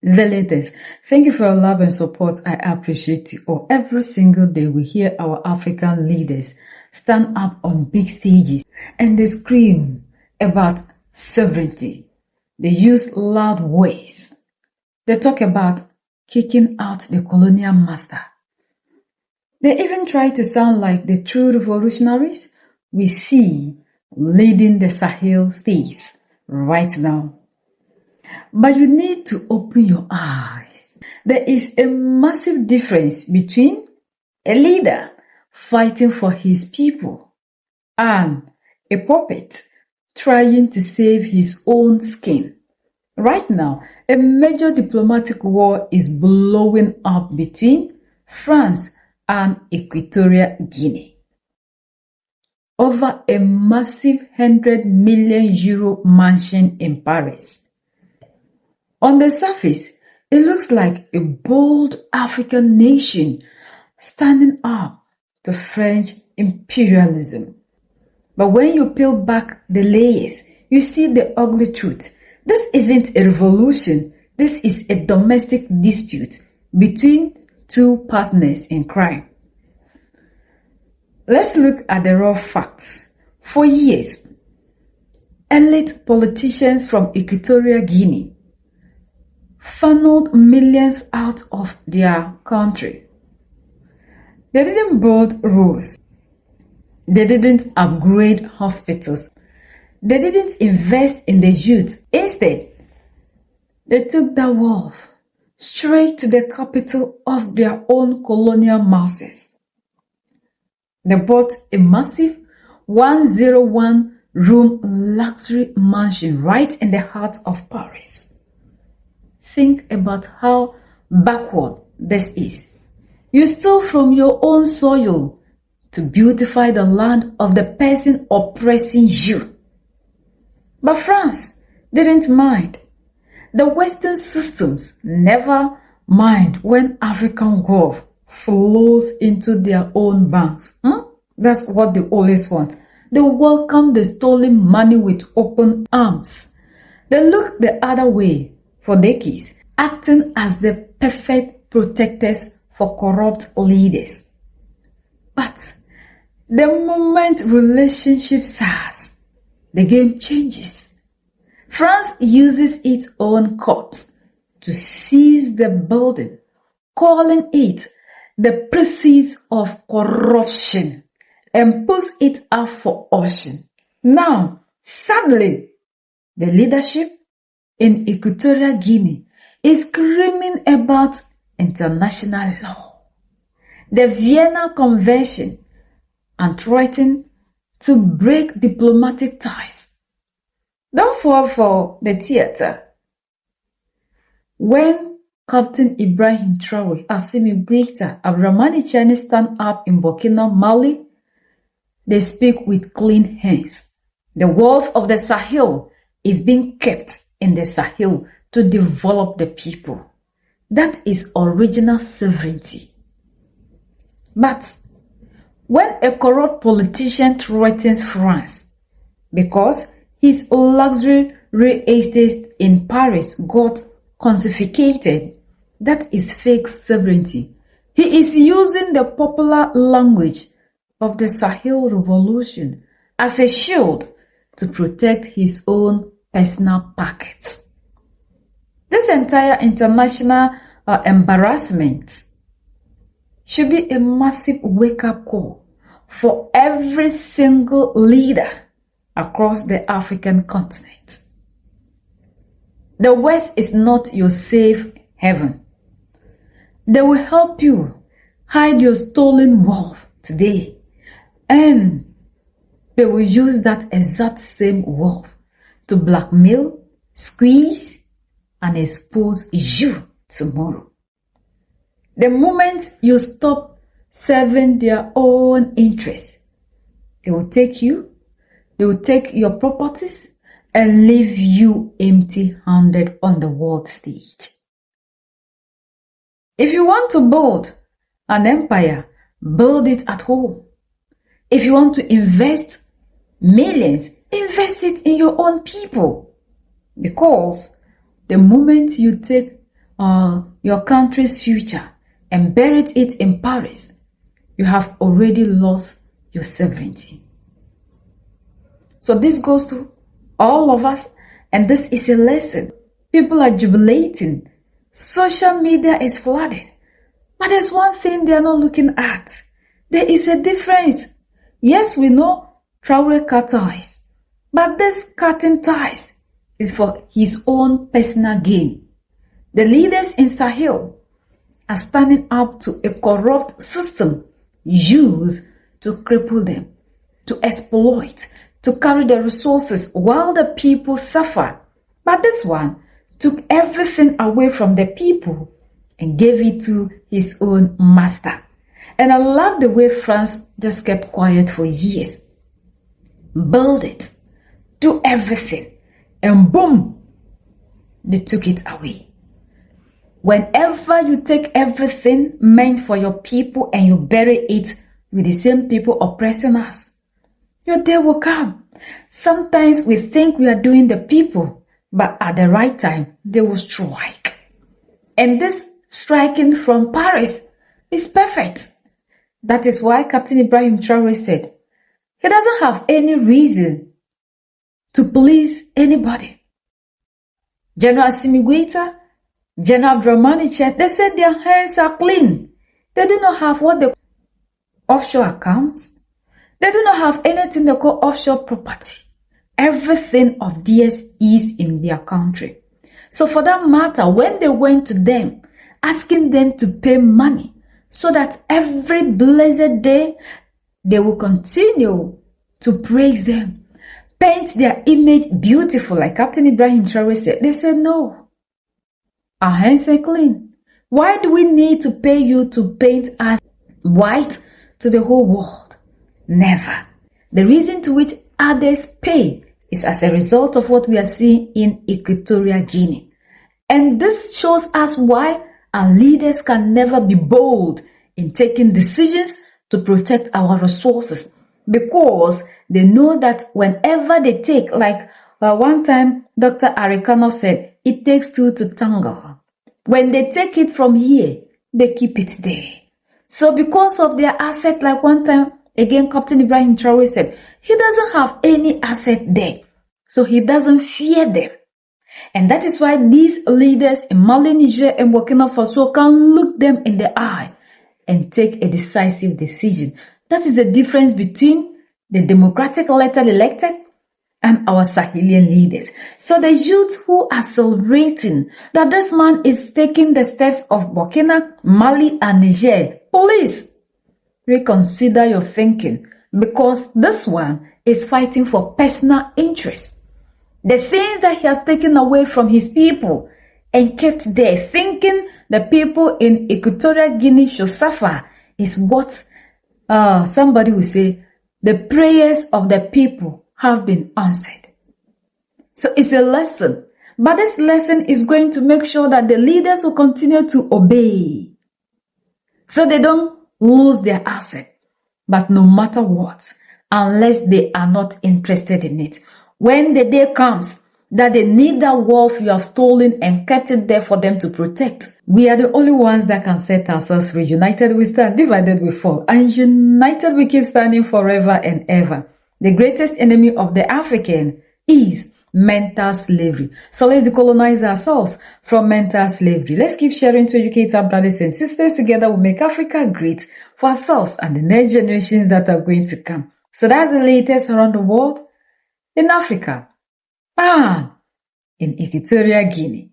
The latest. Thank you for your love and support. I appreciate you all. Every single day we hear our African leaders stand up on big stages and they scream about sovereignty. They use loud words. They talk about kicking out the colonial master. They even try to sound like the true revolutionaries we see leading the Sahel states right now. But you need to open your eyes. There is a massive difference between a leader fighting for his people and a puppet trying to save his own skin. Right now, a major diplomatic war is blowing up between France and Equatorial Guinea over a massive €100 million mansion in Paris. On the surface, it looks like a bold African nation standing up to French imperialism. But when you peel back the layers, you see the ugly truth. This isn't a revolution. This is a domestic dispute between two partners in crime. Let's look at the raw facts. For years, elite politicians from Equatorial Guinea funneled millions out of their country. They didn't build roads. They didn't upgrade hospitals. They didn't invest in the youth. Instead, they took that wealth straight to the capital of their own colonial masters. They bought a massive 101-room luxury mansion right in the heart of Paris. Think about how backward this is. You steal from your own soil to beautify the land of the person oppressing you. But France didn't mind. The Western systems never mind when African wealth flows into their own banks. That's what they always want. They welcome the stolen money with open arms. They look the other way for decades, acting as the perfect protectors for corrupt leaders. But the moment relationship starts, the game changes. France uses its own court to seize the building, calling it the proceeds of corruption, and puts it up for auction. Now, sadly, the leadership in Equatorial Guinea is screaming about international law, the Vienna Convention, and threatening to break diplomatic ties. Don't fall for the theater. When Captain Ibrahim Traoré, Assimi Goïta, Abdramani Chani stand up in Burkina, Mali, they speak with clean hands. The wealth of the Sahel is being kept in the Sahel to develop the people. That is original sovereignty. But when a corrupt politician threatens France because his luxury real estate in Paris got confiscated, that is fake sovereignty. He is using the popular language of the Sahel revolution as a shield to protect his own personal pockets. This entire international embarrassment should be a massive wake-up call for every single leader across the African continent. The West is not your safe haven. They will help you hide your stolen wealth today, and they will use that exact same wealth to blackmail, squeeze, and expose you tomorrow. The moment you stop serving their own interests, they will take you, they will take your properties, and leave you empty-handed on the world stage. If you want to build an empire, build it at home. If you want to invest millions, invest it in your own people. Because the moment you take your country's future and buried it in Paris, you have already lost your sovereignty. So this goes to all of us, and this is a lesson. People are jubilating. Social media is flooded. But there's one thing they are not looking at. There is a difference. Yes, we know Traore cut ties, but this cutting ties is for his own personal gain. The leaders in Sahel are standing up to a corrupt system used to cripple them, to exploit, to carry the resources while the people suffer. But this one took everything away from the people and gave it to his own master. And I love the way France just kept quiet for years. Build it, do everything, and boom, they took it away. Whenever you take everything meant for your people and you bury it with the same people oppressing us, your day will come. Sometimes we think we are doing the people, but at the right time, they will strike. And this striking from Paris is perfect. That is why Captain Ibrahim Traore said, he doesn't have any reason to please anybody. General Assimi Goïta, General Dramani Chand, they said their hands are clean. They do not have what they call offshore accounts. They do not have anything they call offshore property. Everything of theirs is in their country. So for that matter, when they went to them, asking them to pay money so that every blessed day they will continue to praise them, paint their image beautiful, like Captain Ibrahim Traore said, they said no. Our hands are clean. Why do we need to pay you to paint us white to the whole world? Never. The reason to which others pay is as a result of what we are seeing in Equatorial Guinea. And this shows us why our leaders can never be bold in taking decisions to protect our resources, because they know that whenever they take, like one time Dr. Arikano said, it takes two to tango. When they take it from here, they keep it there. So because of their asset, like one time, again, Captain Ibrahim Traore said, he doesn't have any asset there. So he doesn't fear them. And that is why these leaders in Mali, Niger, and Burkina Faso can look them in the eye and take a decisive decision. That is the difference between the democratic elected and our Sahelian leaders. So the youth who are celebrating that this man is taking the steps of Burkina, Mali, and Niger, please reconsider your thinking, because this one is fighting for personal interest. The things that he has taken away from his people and kept there, thinking the people in Equatorial Guinea should suffer, is what somebody will say, the prayers of the people have been answered. So it's a lesson. But this lesson is going to make sure that the leaders will continue to obey, so they don't lose their asset. But no matter what, unless they are not interested in it, when the day comes that they need that wealth you have stolen and kept it there for them to protect, we are the only ones that can set ourselves free. United we stand, divided we fall, and united we keep standing forever and ever. The greatest enemy of the African is mental slavery. So let's decolonize ourselves from mental slavery. Let's keep sharing to educate our brothers and sisters. Together we'll make Africa great for ourselves and the next generations that are going to come. So that's the latest around the world in Africa and in Equatorial Guinea.